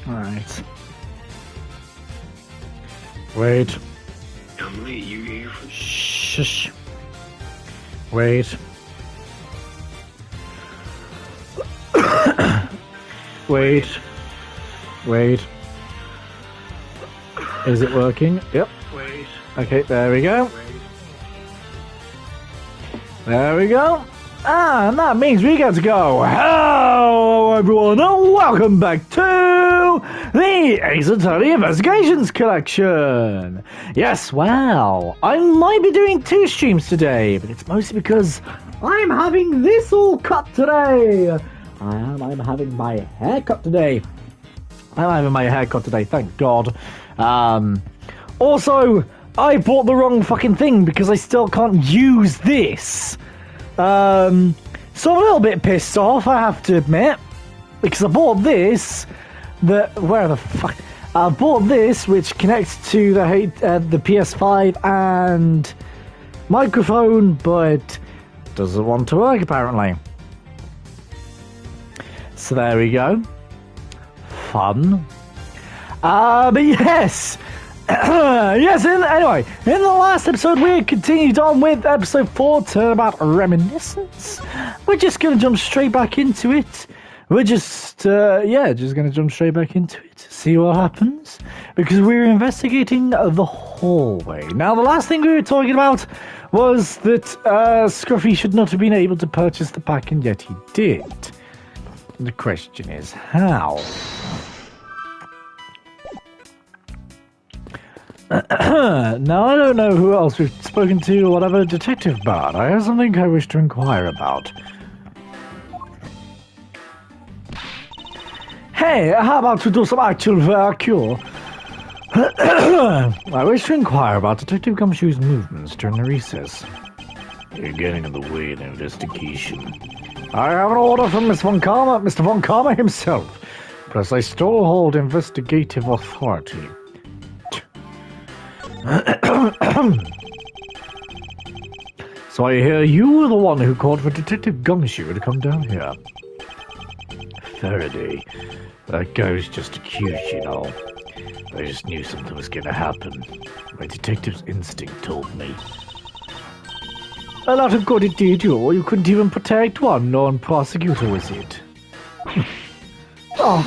Alright. Wait. Emily, you here for... Shush. Wait. Wait. Wait. Is it working? Yep. Wait. Okay, there we go. There we go. And that means we get to go. Hello, everyone, and welcome back to the Ace Attorney Investigations Collection. Yes, well, I might be doing 2 streams today, but it's mostly because I'm having this all cut today. I'm having my hair cut today. Thank God. Also, I bought the wrong fucking thing because I still can't use this. So I'm a little bit pissed off, I have to admit, because I bought this. I bought this, which connects to the PS5 and microphone, but doesn't want to work apparently. So there we go. Fun. But yes. Anyway, in the last episode we continued on with episode 4, Turnabout Reminiscence. We're just going to jump straight back into it. We're just going to jump straight back into it, see what happens, because we're investigating the hallway. Now, the last thing we were talking about was that Scruffy should not have been able to purchase the pack, and yet he did. The question is, how? Now, I don't know who else we've spoken to or whatever. Detective Bard, I have something I wish to inquire about. Hey, how about we do some actual cure? I wish to inquire about Detective Gumshoe's movements during the recess. You're getting in the way of the investigation. I have an order from Mr. Von Karma himself. Plus, I still hold investigative authority. So I hear you were the one who called for Detective Gumshoe to come down here. Faraday. That guy was just accused, you know. I just knew something was going to happen. My detective's instinct told me. A lot of good it did you. You couldn't even protect one non-prosecutor, was it? Oh.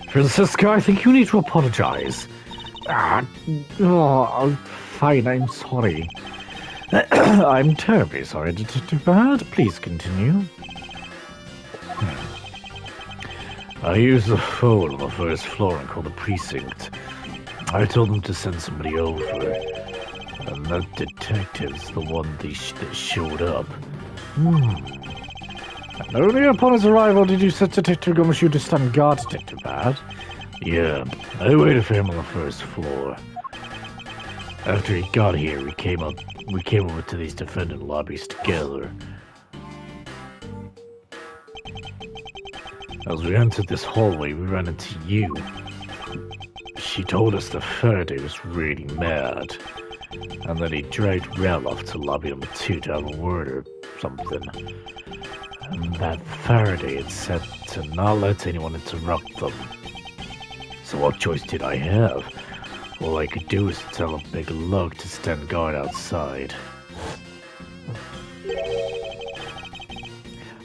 Francisco, I think you need to apologize. Fine, I'm sorry. I'm terribly sorry, Detective Bard. Please continue. I used the phone on the first floor and called the precinct. I told them to send somebody over, and that detective's the one that showed up. And only upon his arrival did you set Detective Gumshoe to stand guard, Detective Bard. Yeah, I waited for him on the first floor. After he got here, we came over to these defendant lobbies together. As we entered this hallway, we ran into you. She told us that Faraday was really mad, and that he dragged Rel off to lobby number 2 to have a word or something. And that Faraday had said to not let anyone interrupt them. So what choice did I have? All I could do was tell a big lug to stand guard outside.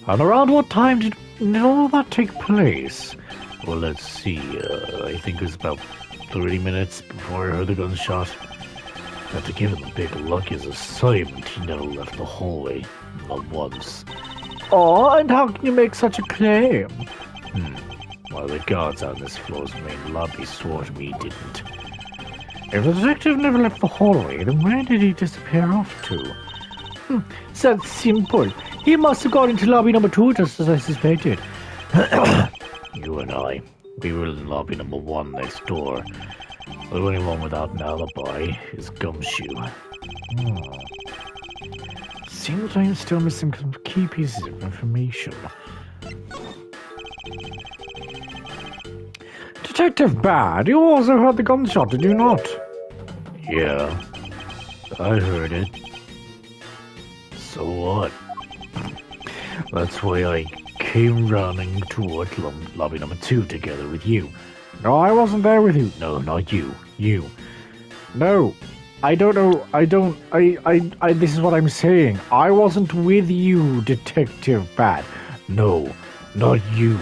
And around what time did all that take place? Well, let's see. I think it was about 30 minutes before I heard the gunshot. After giving the big lug his assignment, he never left the hallway. Not once. Oh, and how can you make such a claim? Well, the guards on this floor's main lobby swore to me he didn't. If the detective never left the hallway, then where did he disappear off to? That's simple. He must have gone into lobby number 2 just as I suspected. You and I, we were in lobby number 1 next door. The only one without an alibi is Gumshoe. Seems I'm still missing some key pieces of information. Detective Bard, you also heard the gunshot, did you not? Yeah, I heard it. So what? That's why I came running toward lobby number 2 together with you. No, I wasn't there with you. No, not you. You. No. I don't know. This is what I'm saying. I wasn't with you, Detective Bad. No, not you.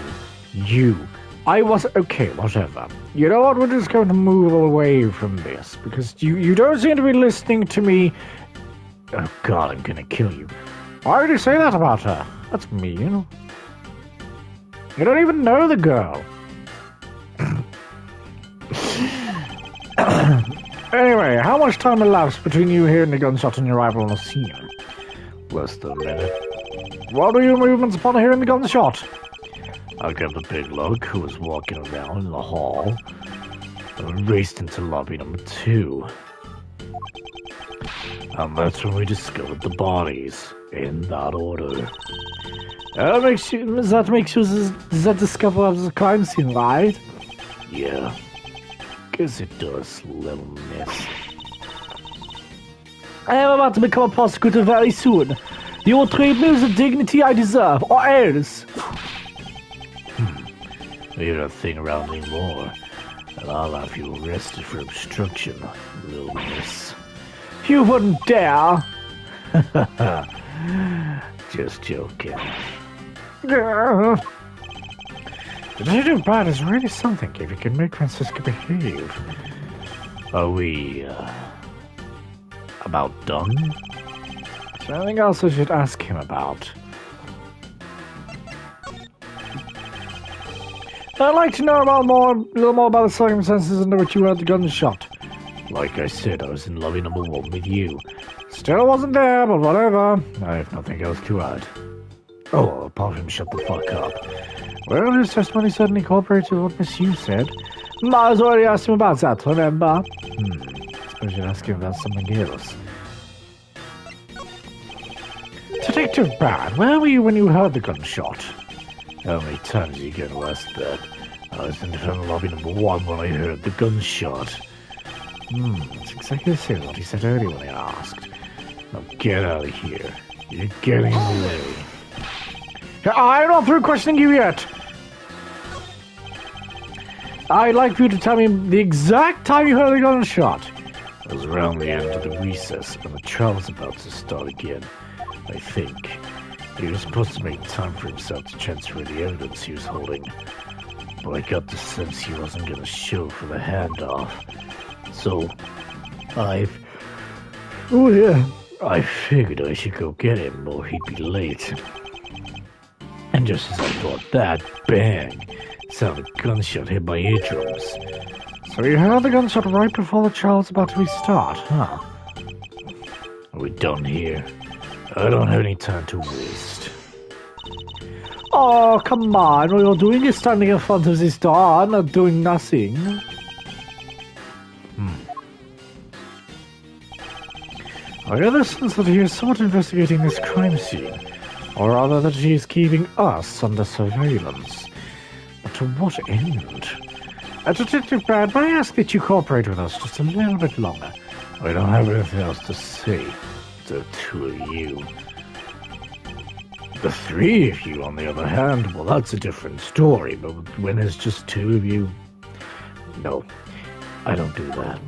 You. I was. Okay, whatever. You know what? We're just going to move away from this because you don't seem to be listening to me. Oh, God, I'm gonna kill you. Why would you say that about her? That's mean. You don't even know the girl. Anyway, how much time elapsed between you hearing the gunshot and your arrival on the scene? Less than a minute. What were your movements upon hearing the gunshot? I got the big lug who was walking around in the hall and raced into lobby number 2. And that's when we discovered the bodies, in that order. Does that discover the crime scene, right? Yeah. Guess it does, little miss. I am about to become a prosecutor very soon. You will treat me with the dignity I deserve, or else. You don't thing around anymore, and I'll have you arrested for obstruction, little miss. You wouldn't dare! Just joking. Detective Bad is really something if you can make Francisco behave. Are we, about done? Is there anything else I should ask him about? I'd like to know a little more about the circumstances under which you heard the gunshot. Like I said, I was in lobby number 1 with you. Still wasn't there, but whatever. I have nothing else to add. Oh, apart from shut the fuck up. Well, his testimony certainly cooperated with what Miss Yu said. Miles already asked him about that, remember? Suppose you'd ask him about something else. Detective Bad, where were you when you heard the gunshot? How many times are you going to ask that? I was in front of lobby number 1 when I heard the gunshot. That's exactly the same as what he said earlier when I asked. Now get out of here. You're getting in the way. I'm not through questioning you yet. I'd like for you to tell me the exact time you heard the gunshot. It was around the end of the recess when the trial was about to start again, I think. He was supposed to make time for himself to transfer the evidence he was holding, but I got the sense he wasn't going to show for the handoff. So, I figured I should go get him or he'd be late. And just as I thought that, bang, sounded a gunshot hit my eardrums. So you heard the gunshot right before the trial was about to restart, huh? Are we done here? I don't have any time to waste. Oh, come on. All you're doing is standing in front of this door, not doing nothing. I get the sense that he is somewhat investigating this crime scene, or rather that he is keeping us under surveillance. But to what end? Detective Bad, may I ask that you cooperate with us just a little bit longer? I don't have anything else to say. The 2 of you. The 3 of you, on the other hand, well, that's a different story, but when there's just 2 of you... No, I don't do that.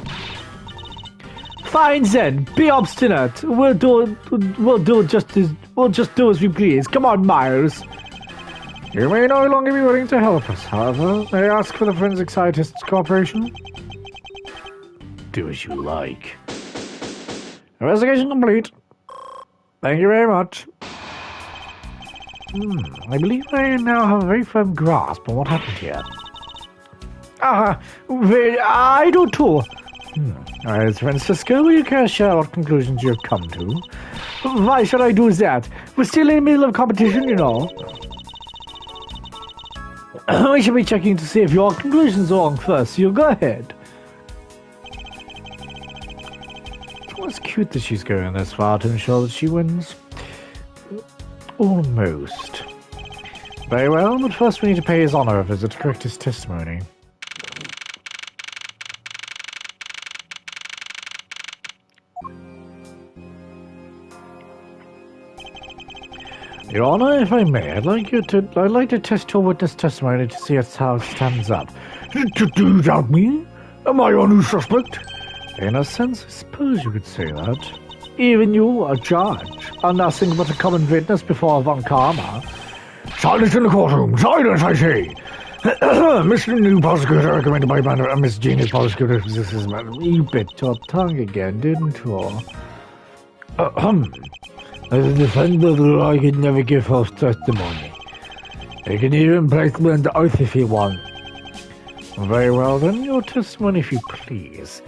Fine then, be obstinate. We'll just do as we please. Come on, Miles. You may no longer be willing to help us, however. May I ask for the forensic scientist's cooperation? Do as you like. Investigation complete. Thank you very much. I believe I now have a very firm grasp on what happened here. Well, I do too. Alright, Francisco, will you care to share what conclusions you have come to? Why should I do that? We're still in the middle of competition, you know. We should be checking to see if your conclusions are wrong first, so you go ahead. It's cute that she's going this far to ensure that she wins. Almost. Very well, but first we need to pay his honor a visit to correct his testimony. Your Honor, if I may, I'd like to test your witness testimony to see how it stands up. Do you doubt me? Am I your new suspect? In a sense, I suppose you could say that. Even you, a judge, are nothing but a common witness before Von Karma. Silence in the courtroom! Silence, I say! Mr. New Prosecutor, recommended by Miss Genius Prosecutor. This is you bit your tongue again, didn't you? As a defender, I can never give false testimony. I can even place me under oath if you want. Very well, then, your testimony, if you please.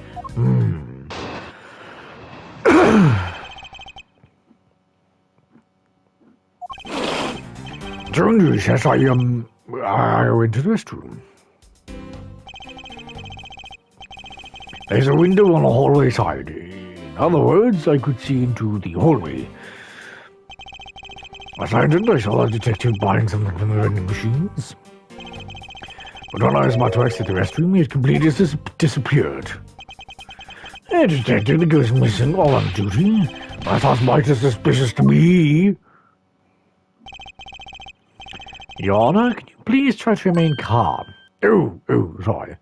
During the recess, I went to the restroom. There's a window on the hallway side. In other words, I could see into the hallway. As I entered, I saw a detective buying something from the vending machines. But when I was about to exit the restroom, he had completely disappeared. A detective that goes missing while on duty. I thought might be suspicious to me. Your Honor, can you please try to remain calm? Oh, sorry.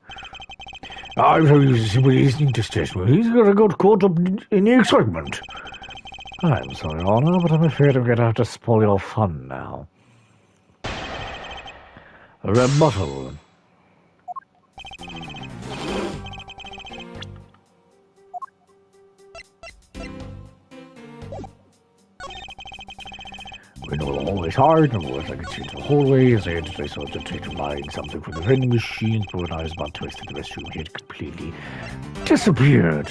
I'm so used to simply listening to testimony. He's got caught up in the excitement. I'm sorry, Your Honor, but I'm afraid I'm going to have to spoil your fun now. A rebuttal. Window of the hallway hard, in other words, I could see into the hallway. As I entered, I saw a detective buying something from the vending machines, but when I was about to exit the restroom, he had completely disappeared.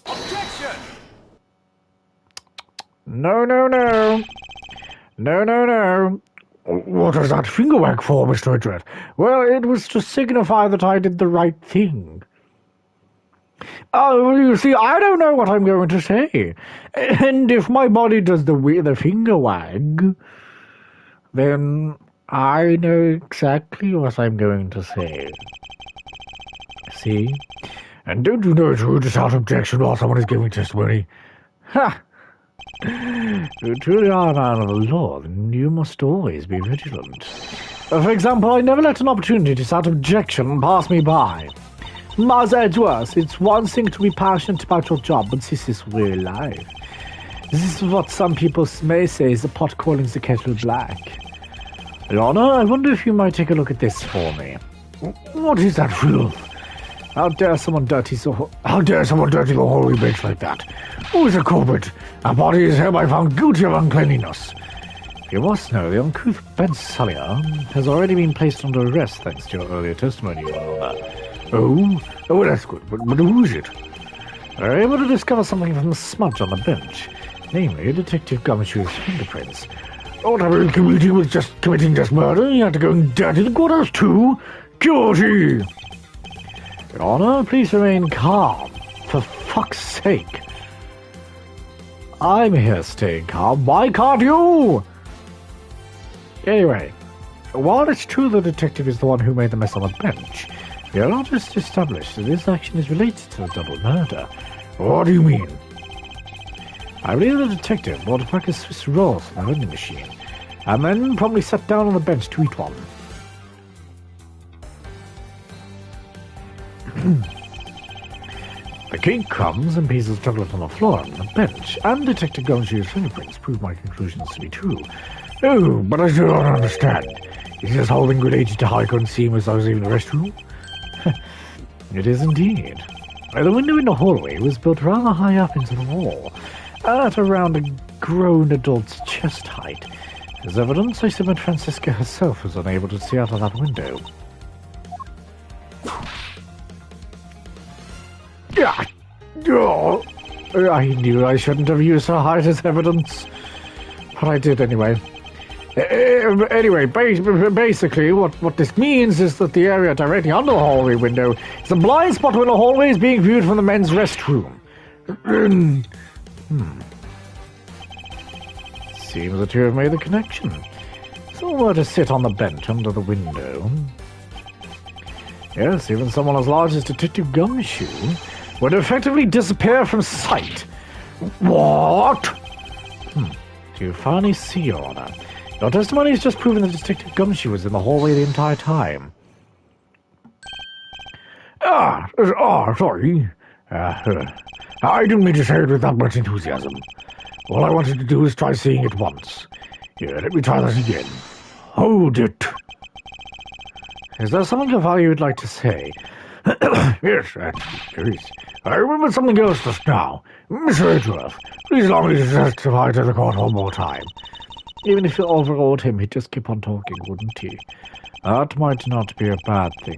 Objection! No. What is that finger wag for, Mr. Edred? Well, it was to signify that I did the right thing. Oh, you see, I don't know what I'm going to say. And if my body does the finger wag, then I know exactly what I'm going to say. See? And don't you know it's rude to shout objection while someone is giving testimony? Ha! You truly are a man of the law, then you must always be vigilant. For example, I never let an opportunity to shout objection pass me by. Mother Edgeworth, it's one thing to be passionate about your job, but this is real life. This is what some people may say is the pot calling the kettle black. Your Honor, I wonder if you might take a look at this for me. What is that filth? How dare someone dirty the hallway bench like that? Who is the culprit? Our body is hereby found guilty of uncleanliness. You must know the uncouth Ben Sullier has already been placed under arrest thanks to your earlier testimony, Your Honor. Oh, that's good. But who is it? We were able to discover something from the smudge on the bench, namely Detective Gumshoe's fingerprints. What other community was just committing murder? You had to go and dirty the courthouse too? Guilty! Your Honor, please remain calm. For fuck's sake. I'm here staying calm. Why can't you? Anyway, while it's true the detective is the one who made the mess on the bench, we are not just established that this action is related to the double murder. What do you mean? I believe the detective bought a pack of Swiss rolls from the vending machine, and then probably sat down on the bench to eat one. The cake crumbs and pieces of chocolate on the floor on the bench, and Detective Gumshoe's fingerprints prove my conclusions to be true. Oh, but I still don't understand. Is this whole thing related to how I couldn't see him as I was leaving the restroom? It is indeed. The window in the hallway was built rather high up into the wall, at around a grown adult's chest height. As evidence, I submit Francisca herself was unable to see out of that window. I knew I shouldn't have used her height as evidence, but I did anyway. Anyway, basically, what this means is that the area directly under the hallway window is a blind spot when the hallway is being viewed from the men's restroom. Seems that you have made the connection. Someone were to sit on the bench under the window. Yes, even someone as large as Detective Gumshoe would effectively disappear from sight. What? to finally see Your Honor. Your testimony has just proven that Detective Gumshoe was in the hallway the entire time. Sorry. I didn't mean to say it with that much enthusiasm. All I wanted to do was try seeing it once. Here, let me try that again. Hold it. Is there something of value you'd like to say? Yes, there is. I remember something else just now. Mr. Edgeworth, please allow me to testify to the court one more time. Even if you overawed him, he'd just keep on talking, wouldn't he? That might not be a bad thing.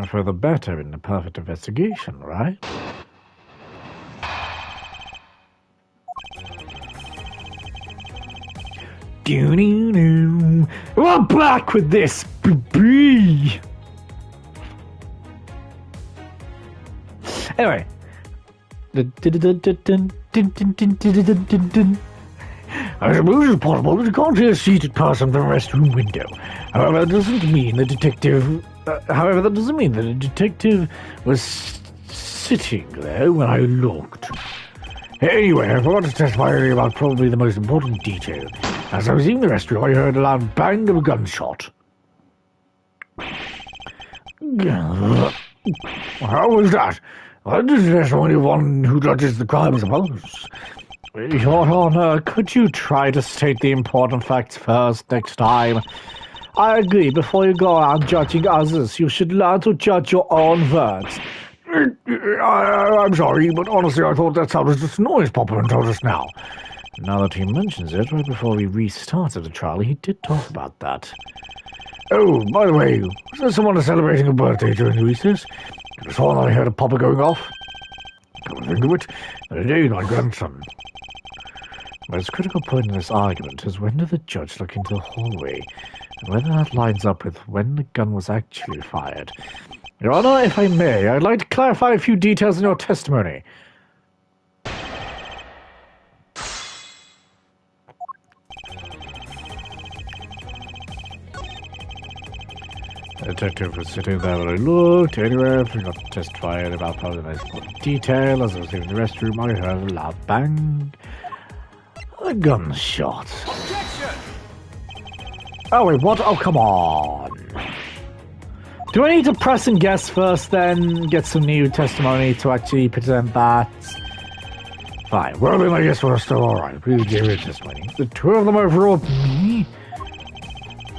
For the better in a perfect investigation, right? Do-do-do. We're back with this, baby! Anyway. I suppose it's possible that you can't see a seated person from the restroom window. However, that doesn't mean the detective was sitting there when I looked. Anyway, I forgot to testify earlier about probably the most important detail. As I was in the restroom, I heard a loud bang of a gunshot. How was that? Well, this is testimony of one who judges the crime, I suppose. Your Honor, could you try to state the important facts first next time? I agree, before you go around judging others, you should learn to judge your own words. I'm sorry, but honestly I thought that sounded just noise Popper told us now. Now that he mentions it, right before we restarted the trial, he did talk about that. Oh, by the way, was there someone celebrating a birthday during the recess? It was one I heard a popper going off. Come to think of it, indeed, my grandson. The most critical point in this argument is when did the judge look into the hallway, and whether that lines up with when the gun was actually fired. Your Honor, if I may, I'd like to clarify a few details in your testimony. The detective was sitting there when I looked. Anyway, I forgot to testify about probably the most important detail. As I was leaving the restroom, I heard a loud bang. A gunshot. Objection! Oh, wait, what? Oh, come on. Do I need to press and guess first, then get some new testimony to actually present that? Fine. Well, then I guess we're still alright. Please give your testimony. The two of them overruled me.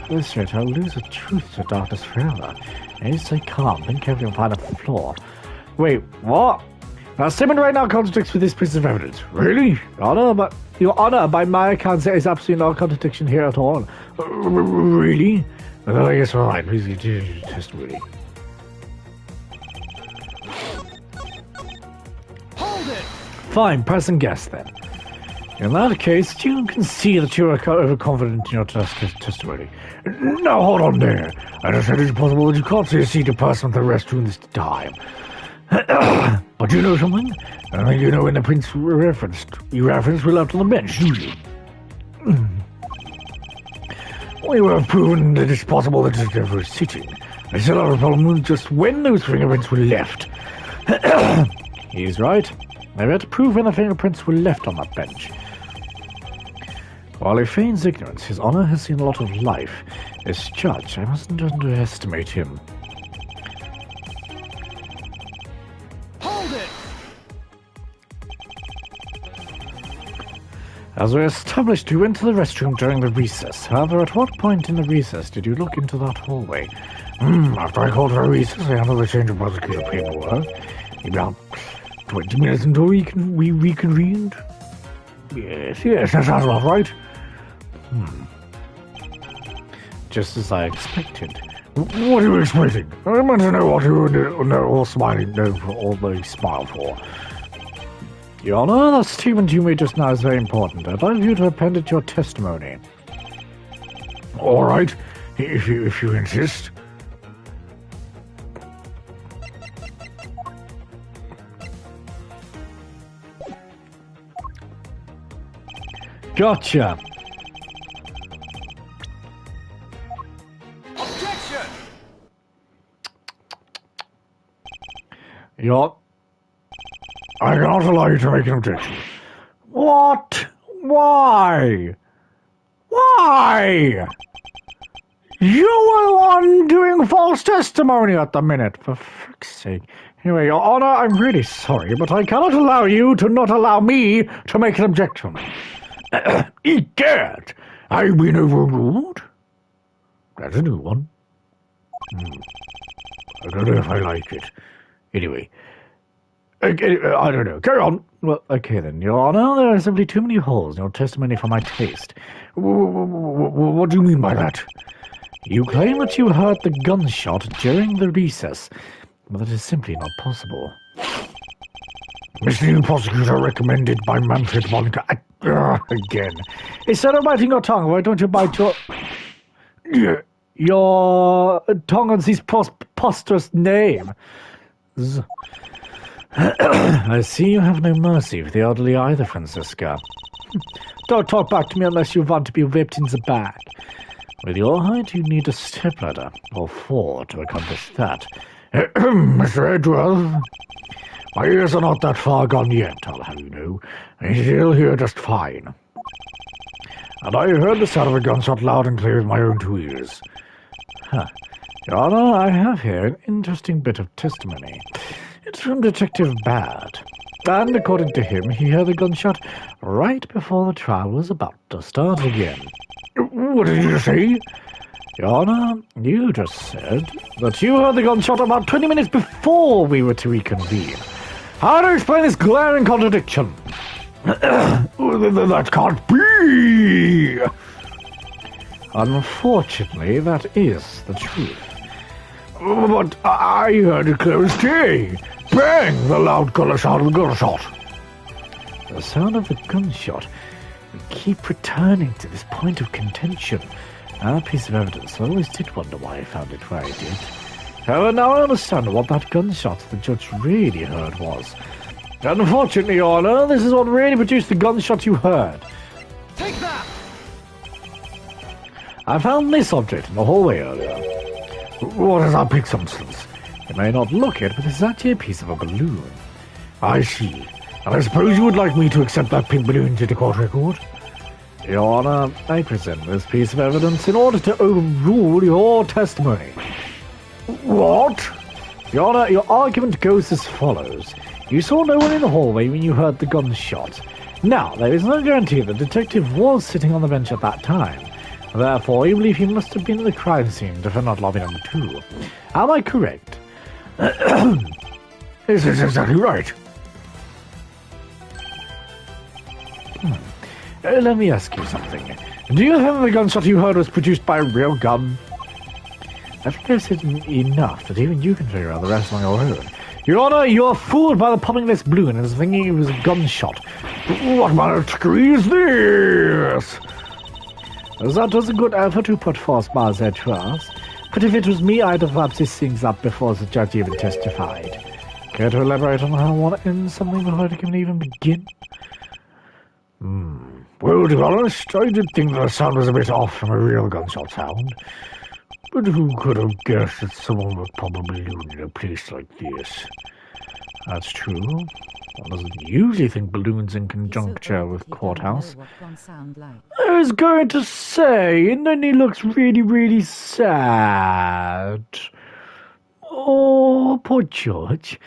At this rate, I'll lose the truth to darkness forever. I need to stay calm, think carefully and find a flaw. Wait, what? Now, statement right now contradicts with this piece of evidence. Really? Your Honor, by my account, there is absolutely no contradiction here at all. Really? Well, I guess alright. Please give your testimony. Hold it! Fine, press and guess then. In that case, you can see that you are overconfident in your testimony. Now, hold on there. I just said it's possible that you can't see a seated person at the restroom this time. But you know something? I think you know when the prints were referenced. You referenced were left on the bench, do you? We were proven that it's possible that it's never sitting. I still have a problem with just when those fingerprints were left. He's right. I've had to prove when the fingerprints were left on that bench. While he feigns ignorance, His Honor has seen a lot of life. As judge, I mustn't underestimate him. Hold it! As we established, you went to the restroom during the recess. However, at what point in the recess did you look into that hallway? After I called for a recess, I handled the change of prosecutor paperwork. About 20 minutes until we reconvened. Yes, that sounds about right. Just as I expected. What are you expecting? I want to know what you were all smiling, all the smile for. Your Honor, the statement you made just now is very important. I'd like you to append it to your testimony. All right, if you insist. Gotcha. Objection! I cannot allow you to make an objection. What? Why? Why? You are the one doing false testimony at the minute, for frick's sake. Anyway, Your Honor, I'm really sorry, but I cannot allow you to not allow me to make an objection. Egad! I've been overruled? That's a new one. I don't know if I like it. Anyway, I don't know. Carry on. Well, okay then, Your Honor, there are simply too many holes in your testimony for my taste. What do you mean by that? You claim that you heard the gunshot during the recess, but that is simply not possible. Misleading prosecutor recommended by Manfred Monica. Again. Instead of biting your tongue, why don't you bite your tongue on this preposterous name? I see you have no mercy for the elderly either, Francisca. Don't talk back to me unless you want to be whipped in the back. With your height, you need a stepladder, or 4, to accomplish that. Mr. Edgeworth, my ears are not that far gone yet, I'll have you know. I still hear just fine. And I heard the sound of a gunshot loud and clear with my own 2 ears. Your Honor, I have here an interesting bit of testimony. It's from Detective Bad. And according to him, he heard the gunshot right before the trial was about to start again. What did you say? Your Honor, you just said that you heard the gunshot about 20 minutes before we were to reconvene. How do you explain this glaring contradiction? That can't be! Unfortunately, that is the truth. But I heard it clear as day. Bang! The loud sound of the gunshot. The sound of the gunshot. We keep returning to this point of contention. Our piece of evidence, I always did wonder why I found it where I did. However, now I understand what that gunshot the judge really heard was. Unfortunately, Your Honor, this is what really produced the gunshot you heard. Take that! I found this object in the hallway earlier. What is that big substance? You may not look it, but it's actually a piece of a balloon. I see. And I suppose you would like me to accept that pink balloon to the court record? Your Honor, I present this piece of evidence in order to overrule your testimony. What? Your Honor, your argument goes as follows. You saw no one in the hallway when you heard the gunshot. Now, there is no guarantee the detective was sitting on the bench at that time. Therefore, you believe he must have been at the crime scene to not lobby number 2. Am I correct? This is exactly right. Let me ask you something. Do you think the gunshot you heard was produced by a real gun? I think I've said enough that even you can figure out the rest on your own. Your Honor, you are fooled by the popping this balloon and thinking it was a gunshot. What manner of trickery is this? That was a good effort to put forth, Mars Edgeworth. But if it was me, I'd have wrapped these things up before the judge even testified. Care to elaborate on how one ends something before it can even begin? Well, to be honest, I did think the sound was a bit off from a real gunshot sound. But who could have guessed that someone would pop a balloon in a place like this? That's true. One doesn't usually think balloons in conjuncture with courthouse. I was going to say, and then he looks really, really sad. Oh, poor George.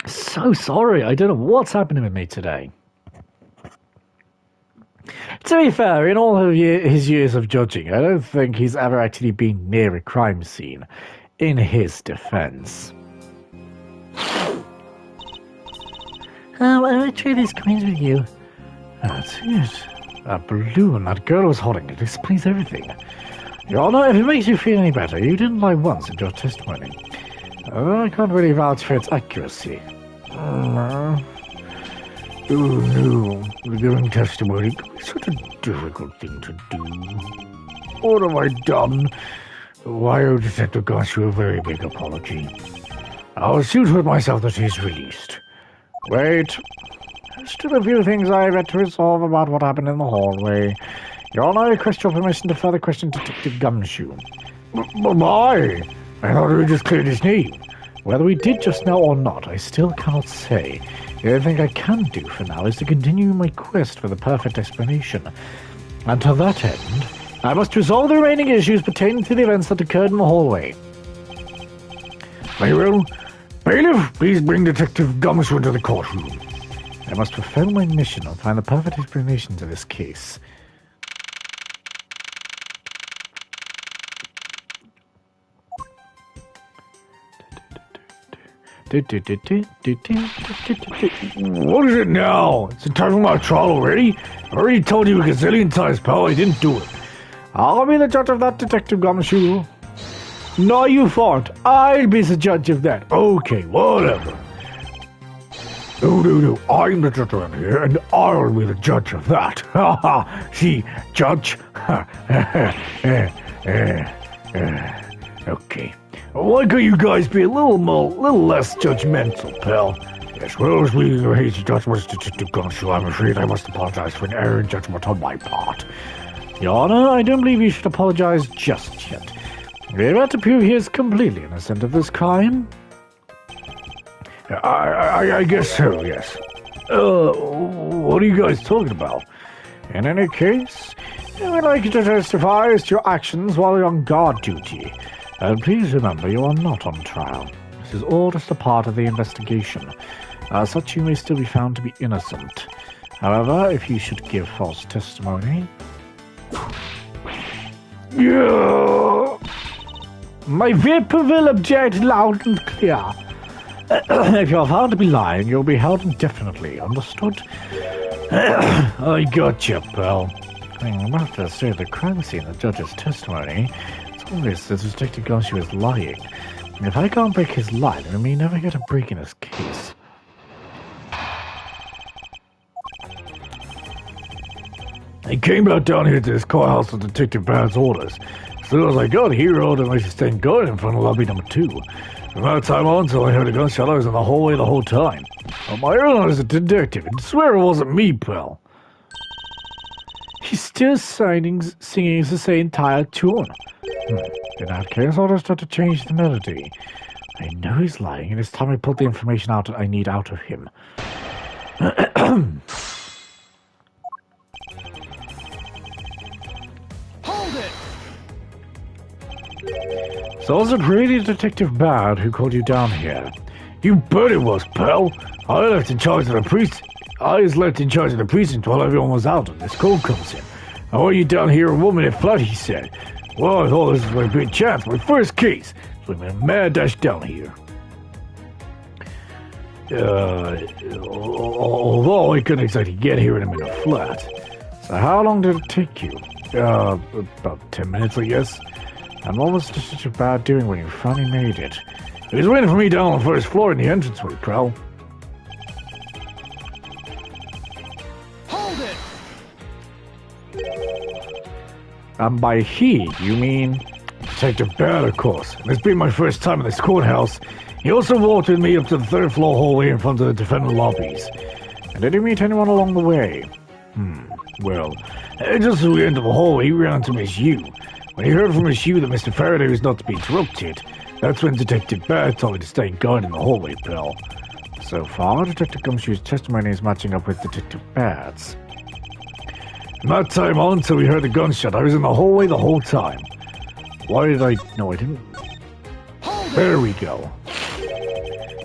So sorry, I don't know what's happening with me today. To be fair, in all of his years of judging, I don't think he's ever actually been near a crime scene, in his defense. I will trade these coins with you. That's it. That balloon that girl was holding, it explains everything. Your Honor, if it makes you feel any better, you didn't lie once in your testimony. I can't really vouch for its accuracy. Oh no, giving testimony can be such a difficult thing to do. What have I done? Why, owe Detective Garcia a very big apology. I'll see to it myself that he's released. Wait. There's still a few things I had to resolve about what happened in the hallway. Your Honor, I request your permission to further question Detective Gumshoe. Why? I thought we just cleared his name. Whether we did just now or not, I still cannot say. The only thing I can do for now is to continue my quest for the perfect explanation. And to that end, I must resolve the remaining issues pertaining to the events that occurred in the hallway. Very well. Bailiff, please bring Detective Gumshoe into the courtroom. I must fulfill my mission and find the perfect explanation to this case. What is it now? It's the time for my trial already? I already told you a gazillion times, pal, I didn't do it. I'll be the judge of that, Detective Gumshoe. No, you won't. I'll be the judge of that. Okay, whatever. No. I'm the judge around here, and I'll be the judge of that. Ha ha. See, judge? Okay. Why can't you guys be a little less judgmental, pal? Yes, well, as we raise the judgment, Detective Gumshoe, I'm afraid I must apologize for an error in judgment on my part. Your Honor, I don't believe you should apologize just yet. We're about to prove he is completely innocent of this crime. I guess so, yes. What are you guys talking about? In any case, I'd like you to testify as to your actions while you're on guard duty. Please remember, you are not on trial. This is all just a part of the investigation. As such, you may still be found to be innocent. However, if you should give false testimony... Yeah. My vapor will object loud and clear. If you are found to be lying, you'll be held indefinitely. Understood? I gotcha, pal. I must have to say, the crime scene, the judge's testimony, it's obvious that Detective Gumshoe is lying. And if I can't break his lie, then we may never get a break in his case. I came back down here to this courthouse with Detective Bad's orders. As soon as I got here, I ordered my sustained guard in front of lobby number 2. From that time on, till I heard a gunshot, I was in the hallway the whole time. On my own as a detective, and swear it wasn't me, pal. He's still singing the same entire tune. In that case, I'll just have to change the melody. I know he's lying, and it's time I put the information out I need out of him. Hold it! So was it really Detective Bad who called you down here? You bet it was, pal. I was left in charge of the precinct while everyone was out and this call comes in. I want you down here a woman at flat, he said. Well, I thought this was my big chance, my first case. So I made a mad dash down here. Although I couldn't exactly get here in a minute flat. So how long did it take you? About 10 minutes, I guess. And what was Detective Bad doing when you finally made it? He was waiting for me down on the first floor in the entranceway, pal. Hold it! And by he, you mean Detective Bad, of course. And it's been my first time in this courthouse. He also walked with me up to the third floor hallway in front of the defendant lobbies. And did he meet anyone along the way? Well, just as we entered the hallway, he ran into Miss Yu. When he heard from Miss Yu that Mr. Faraday was not to be interrupted, that's when Detective Bad told me to stay guard in the hallway, pal. So far, Detective Gumshoe's testimony is matching up with Detective Bad's. From that time on, until we heard the gunshot, I was in the hallway the whole time. Why did I... No, I didn't... There we go.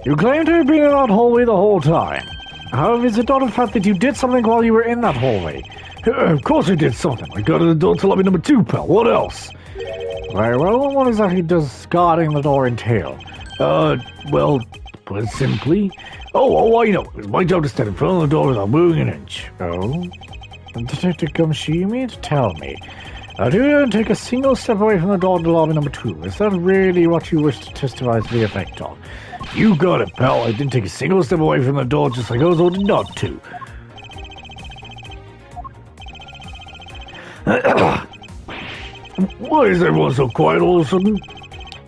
You claim to have been in that hallway the whole time. However, is it not a fact that you did something while you were in that hallway? Of course I did something. I got to the door to lobby number 2, pal. What else? Very well, what exactly does guarding the door entail? Well, put it simply... Oh, I know. It was my job to stand in front of the door without moving an inch. Oh? Detective Gumshoe, you mean to tell me that you don't take a single step away from the door to lobby number 2? Is that really what you wish to testify to the effect of? You got it, pal. I didn't take a single step away from the door just like I was ordered not to. Why is everyone so quiet all of a sudden?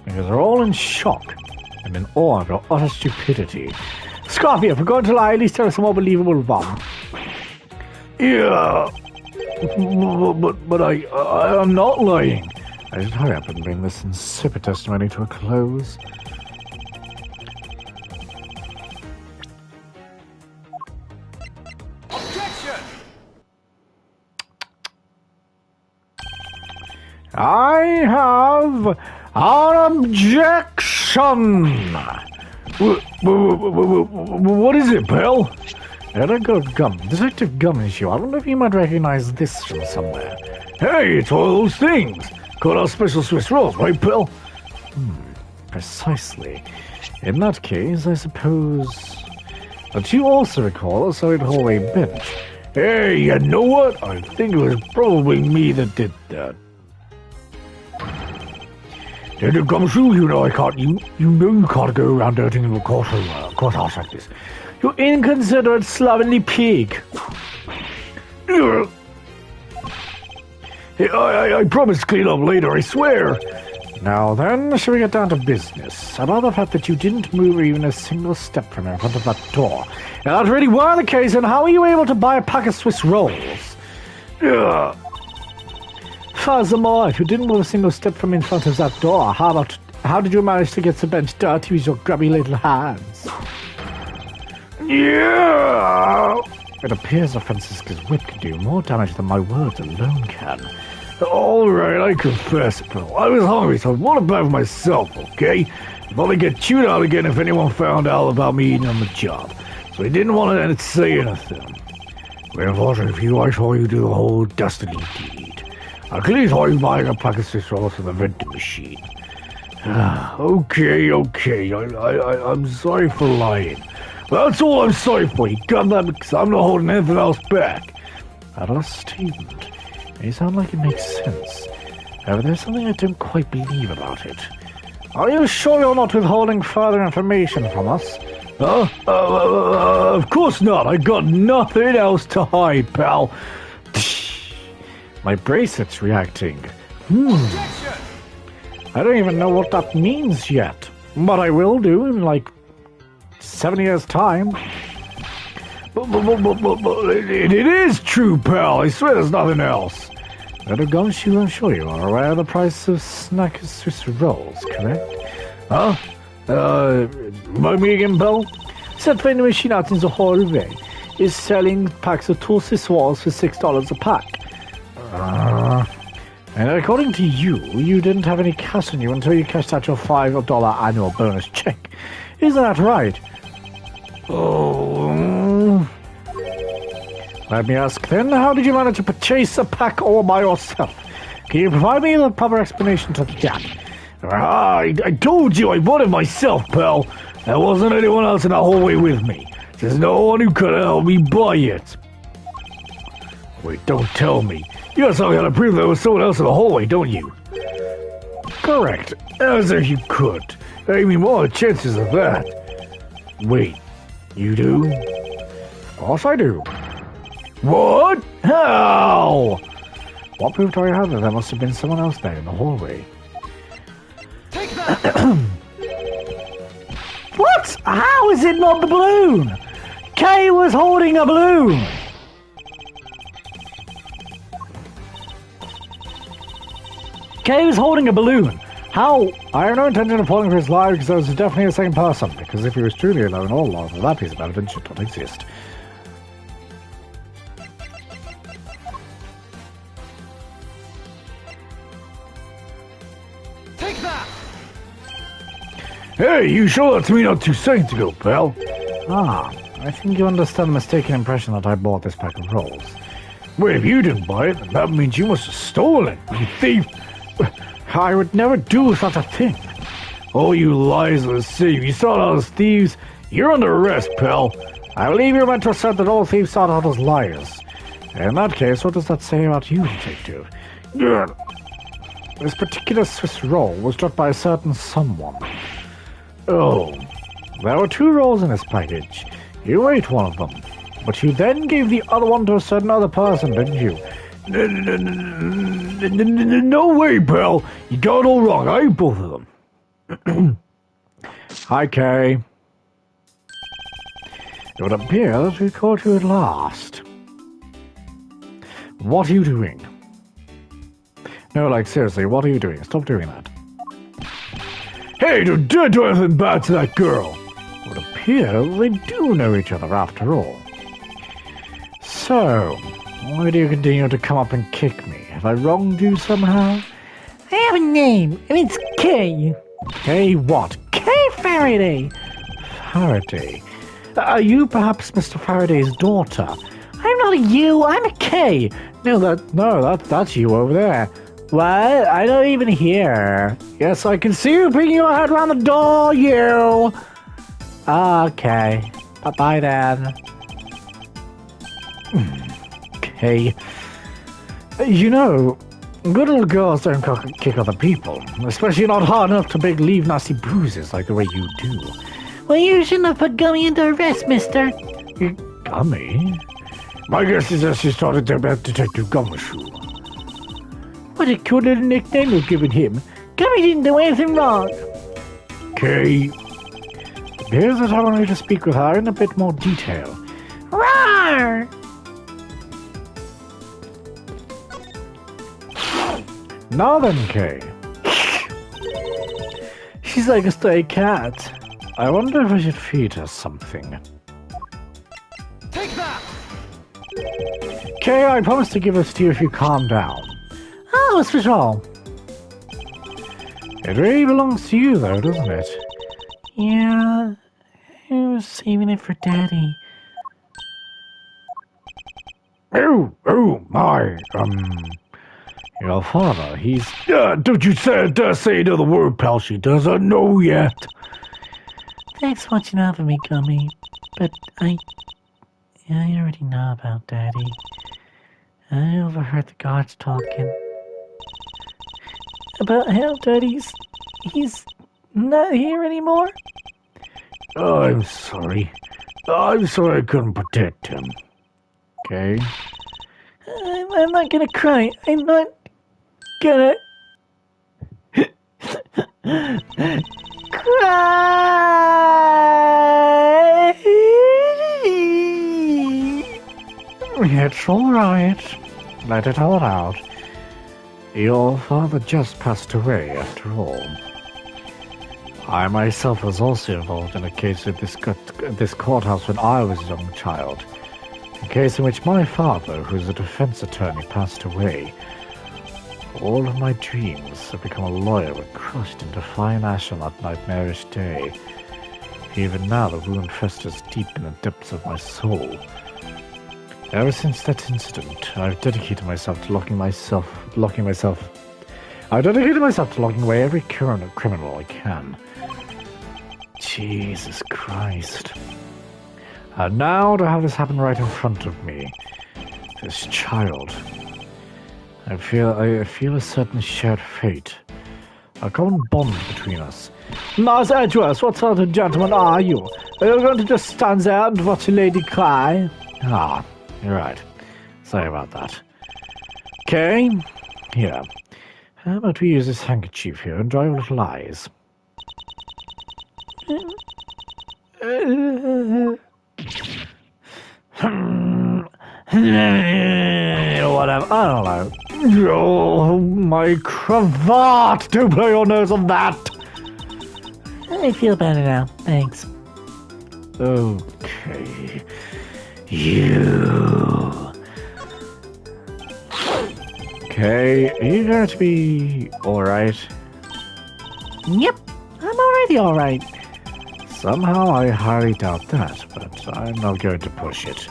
Because they're all in shock and in awe of your utter stupidity. Scorpio, if we're going to lie, at least tell us a more believable one. Yeah, but I'm not lying. I should hurry up and bring this insipid testimony to a close. I have an objection. What is it, pal? Edgar Gum, Detective Gumshoe. I wonder if you might recognize this from somewhere. Hey, it's one of those things. Called our special Swiss rolls, right, pal? Precisely. In that case, I suppose... But you also recall a solid hallway bench. Hey, you know what? I think it was probably me that did that. Detective Gumshoe, you know you can't go around dirtying the courthouse like this. You inconsiderate, slovenly pig. Hey, I promise to clean up later, I swear. Now then, shall we get down to business? About the fact that you didn't move even a single step from in front of that door. If that really were the case, then how were you able to buy a pack of Swiss rolls? Furthermore, if you didn't move a single step from in front of that door, how did you manage to get the bench dirty with your grubby little hands? Yeah! It appears that Francisca's whip can do more damage than my words alone can. Alright, I confess, Bill. I was hungry, so I wanted to for myself, okay? I'd probably get chewed out again if anyone found out about me eating on the job. So I didn't want to say anything. But unfortunately for you, I saw you do the whole destiny deed. I clearly saw you buying a pack of Swiss rolls from the vending machine. Okay. I'm sorry for lying. That's all I'm sorry for. You got that because I'm not holding anything else back. At last statement. May sound like it makes sense. However, there's something I don't quite believe about it. Are you sure you're not withholding further information from us? Of course not. I got nothing else to hide, pal. My bracelet's reacting. I don't even know what that means yet. But I will do in like 7 years' time. But it is true, pal. I swear there's nothing else. At a Gumshoe, I'm sure you are aware of the price of snack Swiss rolls, correct? Remind me again, pal? That vending machine out in the hallway is selling packs of two Swiss rolls for $6 a pack. And according to you, you didn't have any cash on you until you cashed out your $5 annual bonus check. Isn't that right? Let me ask then, how did you manage to purchase a pack all by yourself? Can you provide me the proper explanation to that? I told you I bought it myself, pal. There wasn't anyone else in the hallway with me. There's no one who could help me buy it. Wait, don't tell me. You got something to prove there was someone else in the hallway, don't you? Correct. As if you could. I mean, what are the chances of that? Wait, you do? Of course I do. What? How? What proof do I have that there must have been someone else there in the hallway? Take that! What? How is it not the balloon? Kay was holding a balloon! Kay was holding a balloon. How? I have no intention of falling for his lie because I was definitely the same person. Because if he was truly alone, all along, that piece of evidence should not exist. Take that! Hey, you showed that to me not 2 seconds ago, pal. I think you understand the mistaken impression that I bought this pack of rolls. Wait, if you didn't buy it, then that means you must have stolen it, you thief! I would never do such a thing. Oh, you lies of the city. If you start out as thieves, you're under arrest, pal. I believe you're meant to assert that all thieves start out as liars. In that case, what does that say about you, detective? This particular Swiss roll was dropped by a certain someone. Oh, there were 2 rolls in this package. You ate one of them, but you then gave the other one to a certain other person, didn't you? No way, pal. You got it all wrong. I ate both of them. Hi, Kay. It would appear that we caught you at last. What are you doing? No, like, seriously, what are you doing? Stop doing that. Hey, don't dare do anything bad to that girl. It would appear they do know each other after all. So, why do you continue to come up and kick me? Have I wronged you somehow? have a name, and it's Kay. Kay what? Kay Faraday. Faraday? Are you perhaps Mr. Faraday's daughter? I'm not a you, I'm a Kay. No, that's you over there. What? I don't even hear. Yes, I can see you bringing your head around the door, you. Okay. Bye-bye then. Okay. You know, good little girls don't kick other people, especially not hard enough to leave nasty bruises like the way you do. Well, you shouldn't have put Gummy under arrest, mister. Gummy? My guess is that she started to about Detective Gumshoe. What a cool little nickname you've given him. Gummy didn't do anything wrong. Okay. Here's that I want you to speak with her in a bit more detail. Roar! Now then, Kay. She's like a stray cat. I wonder if I should feed her something. Take that! Kay, I promise to give this to you if you calm down. Oh, it's for sure. It really belongs to you, though, doesn't it? Yeah, I was saving it for Daddy. Oh, my, your father, he's... don't you dare say another word, pal, she doesn't know yet. Thanks for watching out for me, Gummy, but I already know about Daddy. I overheard the guards talking. About how Daddy's... he's not here anymore? Oh, I'm sorry. I'm sorry I couldn't protect him. Okay? I'm not gonna cry. I'm not gonna... cry! It's alright. Let it all out. Your father just passed away, after all. I myself was also involved in a case at this courthouse when I was a young child. A case in which my father, who's a defense attorney, passed away. All of my dreams of becoming a lawyer were crushed into fine ash on that nightmarish day. Even now the wound festers deep in the depths of my soul. Ever since that incident, I've dedicated myself to locking away every current criminal I can. Jesus Christ. And now to have this happen right in front of me. This child. I feel a certain shared fate. A common bond between us. Mars Edgeworth, what sort of gentleman are you? Are you going to just stand there and watch a lady cry? Ah, you're right. Sorry about that. Okay, here. How about we use this handkerchief here and dry your little eyes? Whatever, I don't know. Oh, my cravat! Don't blow your nose on that! I feel better now, thanks. Okay. You... Okay, are you going to be alright? Yep, I'm already alright. Somehow I highly doubt that, but I'm not going to push it.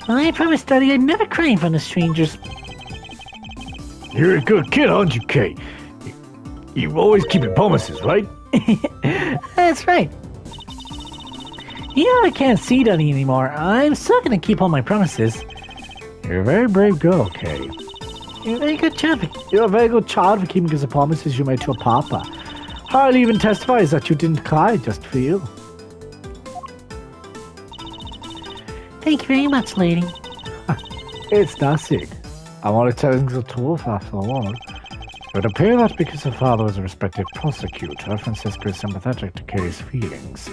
I promised Daddy I'd never cry in front of strangers. You're a good kid, aren't you, Kay? You always keep your promises, right? That's right. You know I can't see Daddy anymore. I'm still gonna keep all my promises. You're a very brave girl, Kay. You're a very good child. You're a very good child for keeping the promises you made to your papa. Harley even testifies that you didn't cry just for you. Thank you very much, lady. It's nothing. I'm only telling the truth after all. It would appear that because her father was a respected prosecutor, Francisco is sympathetic to Kay's feelings.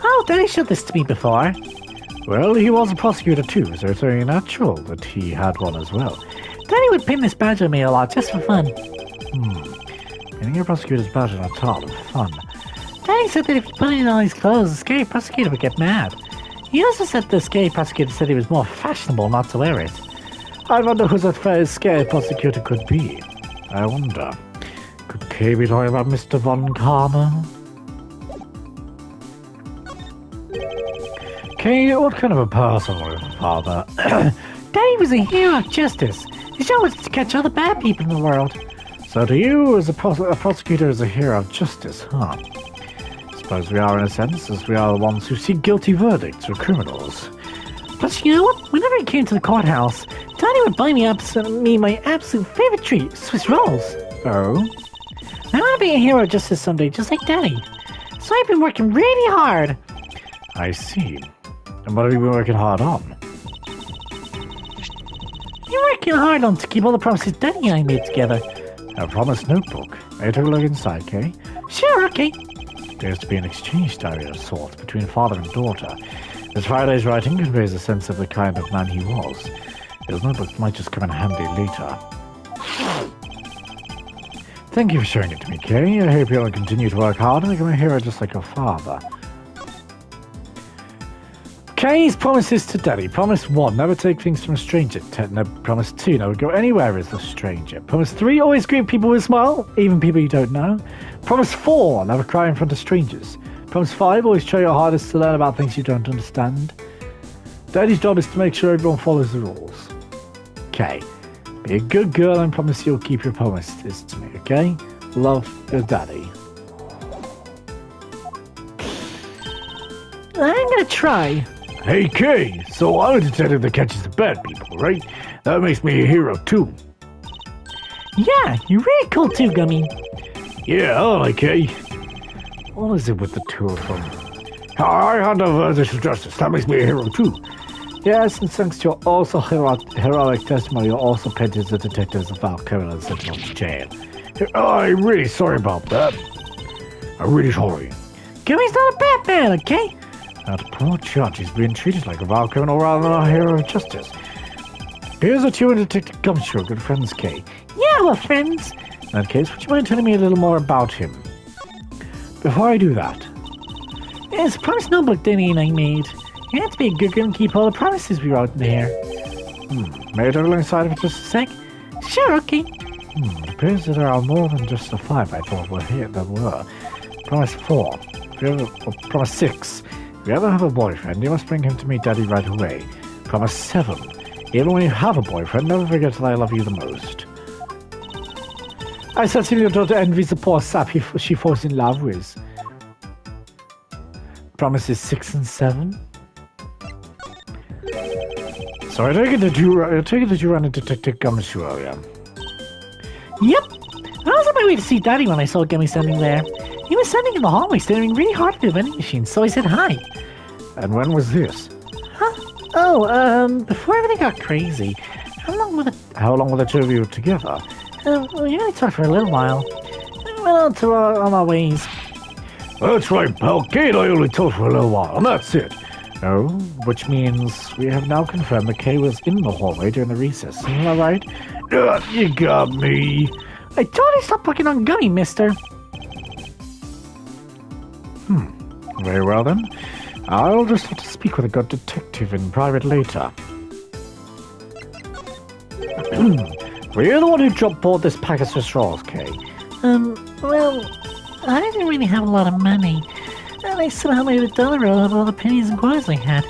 Oh, Daddy showed this to me before. Well, he was a prosecutor too, so it's very natural that he had one as well. Daddy would pin this badge on me a lot, just for fun. Pinning a prosecutor's badge on a top of fun. Daddy said that if you put it on his clothes, the scary prosecutor would get mad. He also said the scary prosecutor said it was more fashionable not to wear it. I wonder who that very scary prosecutor could be. I wonder. Could Kay be talking about Mr. Von Karma? Kay, what kind of a person was your father? Daddy was a hero of justice. His job was to catch all the bad people in the world. So to you, as a prosecutor is a hero of justice, huh? Suppose we are in a sense, as we are the ones who seek guilty verdicts for criminals. But you know what? Whenever I came to the courthouse, Daddy would buy me my absolute favorite treat, Swiss rolls. Oh? I want to be a hero of justice someday, just like Daddy. So I've been working really hard. I see. And what have you been working hard on? You're working hard on to keep all the promises Daddy and I made together. A promise notebook. I took a look inside, Kay. Sure, okay. Appears to be an exchange diary of sorts between father and daughter. As Faraday's writing conveys a sense of the kind of man he was. His notebook might just come in handy later. Thank you for showing it to me, Kay. I hope you'll continue to work hard and become a hero just like your father. Kay's promises to Daddy. Promise 1, never take things from a stranger. Promise 2, never go anywhere as a stranger. Promise 3, always greet people with a smile, even people you don't know. Promise 4, never cry in front of strangers. Promise 5, always try your hardest to learn about things you don't understand. Daddy's job is to make sure everyone follows the rules. Okay. Be a good girl and promise you'll keep your promises to me, okay? Love, your Daddy. I'm gonna try. Hey, Kay, so I'm a detective that catches the bad people, right? That makes me a hero, too. Yeah, you're really cool too, Gummy. Yeah, I like Kay. What is it with the two of them? I hand over this to justice. That makes me a hero, too. Yes, and thanks to your also heroic testimony, you're also paid as the detectives of our criminals sent to jail. I'm really sorry about that. I'm really sorry. Gummy's not a bad man, okay? That poor judge is being treated like a vile criminal rather than a hero of justice. Appears that you and Detective Gumshoe are good friends, Kay. Yeah, we're friends. In that case, would you mind telling me a little more about him? Before I do that... It's a promise notebook Danny and I made. You have to be a good girl and keep all the promises we wrote in there. May I take a look inside of it just a sec? Sure, okay. It appears that there are more than just the 5 I thought were here that were. Promise 4. Promise 6. If you ever have a boyfriend, you must bring him to meet Daddy right away. Promise 7. Even when you have a boyfriend, never forget that I love you the most. I certainly your daughter envies the poor sap she falls in love with. Promises 6 and 7. So I take it that you ran into Detective Gumshoe earlier. Yep. I was on my way to see Daddy when I saw Gummy standing there. He was standing in the hallway, staring really hard at the vending machine, so I said hi. And when was this? Huh? Oh, before everything got crazy. How long were the two of you together? We only talked for a little while. We went on our ways. That's right, pal. Kay and I only talked for a little while, and that's it. Oh, which means we have now confirmed that Kay was in the hallway during the recess. Isn't that right? You got me. I totally stopped working on Gummy, mister. Very well then. I'll just have to speak with a good detective in private later. Were you the one who dropped bought this pack of Swiss rolls, Kay? Well, I didn't really have a lot of money. And I somehow made $1 out of all the pennies and quarters I had.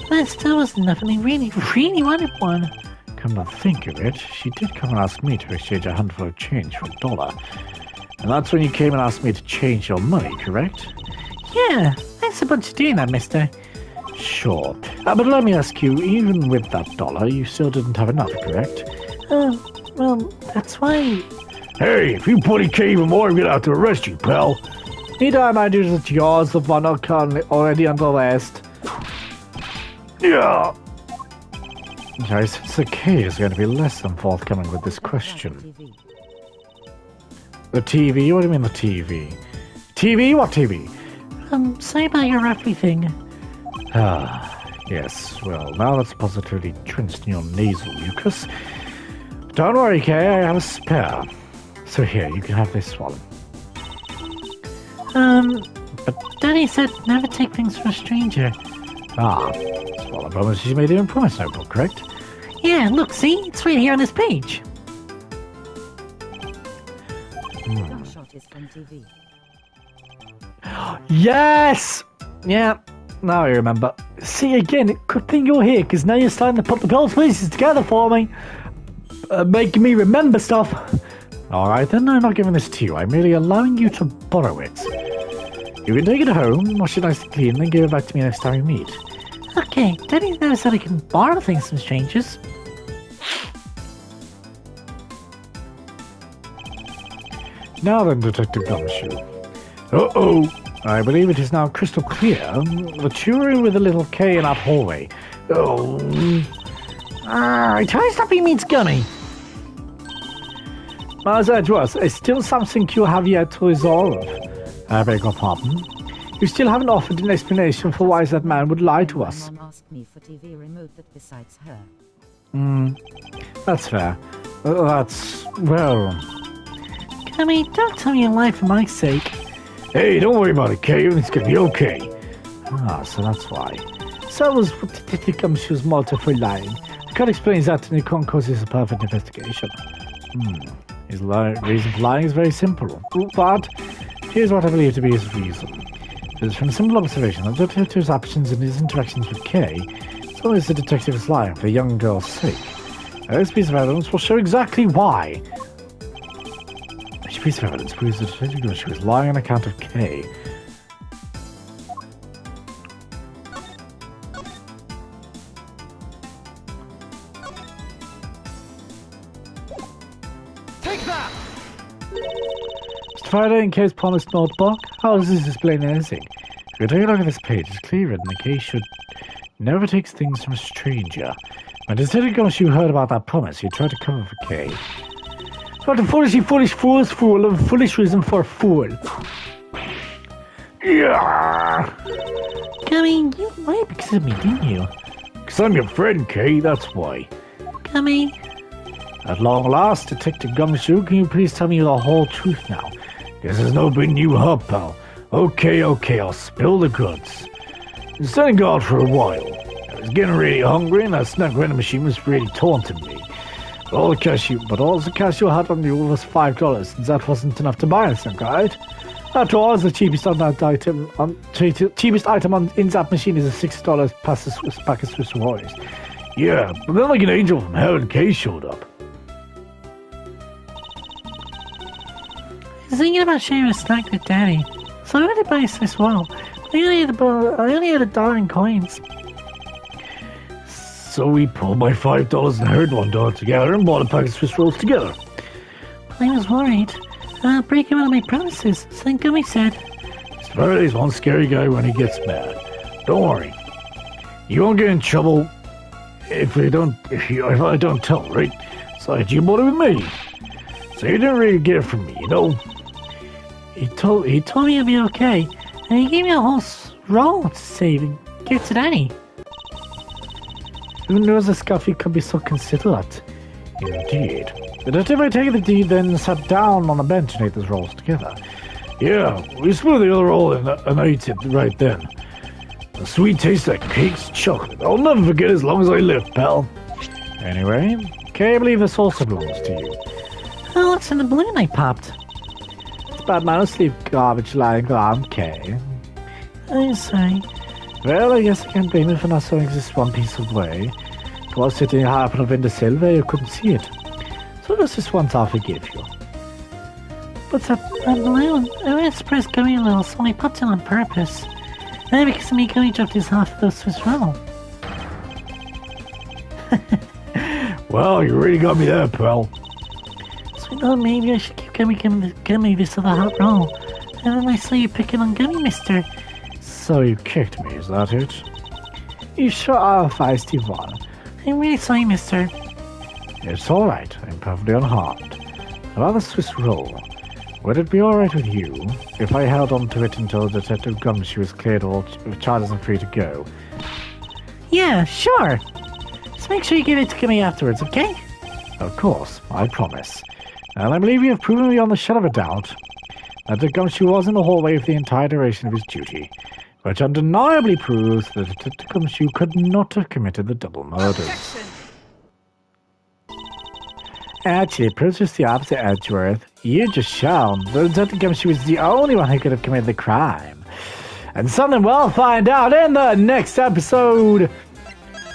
But it still wasn't enough, and I really, really wanted one. Come to think of it, she did come and ask me to exchange a handful of change for $1. And that's when you came and asked me to change your money, correct? Yeah, thanks a bunch for doing that, mister. Sure. But let me ask you, even with that $1, you still didn't have enough, correct? Well, that's why... Hey, if you put in Kay even more, I'm gonna have to arrest you, pal. Need I remind you that yours, the one already under arrest? Yeah. I sense that Kay is going to be less than forthcoming with this question. The TV? What do you mean the TV? TV? What TV? Sorry about your everything. Yes. Well, now that's positively drenched in your nasal mucus. Don't worry, Kay, I have a spare. So here, you can have this one. But Daddy said never take things from a stranger. Well, I promise you made it in promise notebook, correct? Yeah, look, see? It's right here on this page. Gunshot is from TV. Yes! Yeah, now I remember. See, again, good thing you're here, because now you're starting to put the pieces together for me. Making me remember stuff. Alright, then I'm not giving this to you. I'm merely allowing you to borrow it. You can take it home, wash it nice and clean, then give it back to me next time we meet. Okay, Daddy never said I can borrow things from strangers. Now then, Detective Gumshoe. Uh-oh! I believe it is now crystal clear. The Cheery with a little K in that hallway. Oh. I tell you something means Gummy. As it was, it's still something you have yet to resolve. I beg your pardon. You still haven't offered an explanation for why that man would lie to us. Mom asked me for TV remote that besides her. That's fair. That's, well... Gummy, don't tell me a lie for my sake. Hey, don't worry about it, Kay. It's gonna be okay. Ah, so that's why. So that was what Detective Gumshoe's motto for lying. I can't explain that, and it can't cause this a perfect investigation. His reason for lying is very simple. But here's what I believe to be his reason. It is from simple observation that the detective's actions and his interactions with Kay, as long as the detective is lying for the young girl's sake. Now, this piece of evidence will show exactly why. This piece of evidence proves that Detective Gumshoe is lying on account of Kay. Take that! Mr. Faraday, in Kay's promised notebook? How does this explain anything? If you take a look at this page, it's clear written that Kay should never take things from a stranger. When Detective Gumshoe heard about that promise, he tried to cover for Kay. What a foolish fool's fool, of foolish reason for a fool. Yeah! Gummy, you lied because of me, didn't you? Because I'm your friend, Kay, that's why. Gummy, At long last, Detective Gumshoe, can you please tell me the whole truth now? This is no big new hub, pal. Okay, I'll spill the goods. Been standing guard for a while. I was getting really hungry, and that snack vending machine was really taunting me. But all the cash you had on you was $5, and that wasn't enough to buy anything, right? After all, the cheapest item in that machine is a $6 pack of Swiss Warriors. Yeah, but then like an angel from heaven, Kay showed up. I was thinking about sharing a snack with Daddy, so I went to buy Swiss roll. I only had $1 in coins. So we pulled my $5 and heard $1 together and bought a pack of Swiss rolls together. I was worried. I'll break him out of my promises, so then Gummy said. Mr. Faraday's one scary guy when he gets mad. Don't worry. You won't get in trouble if I don't tell, right? So you bought it with me. So you didn't really get it from me, you know? He told me it'd be okay, and he gave me a whole roll to save and give to Daddy. Who knows a Scuffy could be so considerate? Indeed. The detective I take the deed then sat down on a bench and ate those rolls together. Yeah, we split the other roll and I ate it right then. The sweet taste of cake's chocolate. I'll never forget as long as I live, pal. Anyway, Kay, I believe this also belongs to you. Oh, what's in the balloon I popped? It's bad manners to leave garbage lying around, Kay. I'm sorry. Well, I guess I can't blame you for not throwing this one piece away. It was sitting high up on a windowsill where you couldn't see it. So there's this once I'll forgive you. But that balloon, I was surprised Gummy a little, so I popped it on purpose. And because of me, Gummy dropped his half of the Swiss roll. Well, you really got me there, pal. So I thought maybe I should give Gummy this other hot roll. And then I saw you picking on Gummy, mister. So you kicked me, is that it? You sure are a feisty one. I'm really sorry, mister. It's alright, I'm perfectly unharmed. About the Swiss roll, would it be alright with you if I held on to it until Detective Gumshoe was cleared of all charges and free to go? Yeah, sure. Just make sure you give it to Gummy afterwards, okay? Of course, I promise. And I believe you have proven beyond the shadow of a doubt that the Gumshoe was in the hallway for the entire duration of his duty, which undeniably proves that Detective Gumshoe could not have committed the double murders. Objection! Actually, it proves just the opposite, Edgeworth. You just shown that Detective Chemistry was the only one who could have committed the crime. And something we'll find out in the next episode.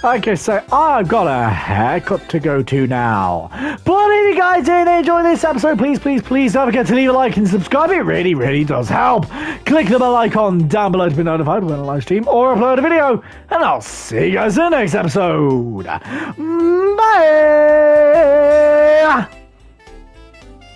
Like I say, I've got a haircut to go to now. But if you guys did enjoy this episode, please don't forget to leave a like and subscribe. It really does help. Click the bell icon down below to be notified when I live stream or upload a video. And I'll see you guys in the next episode. Bye!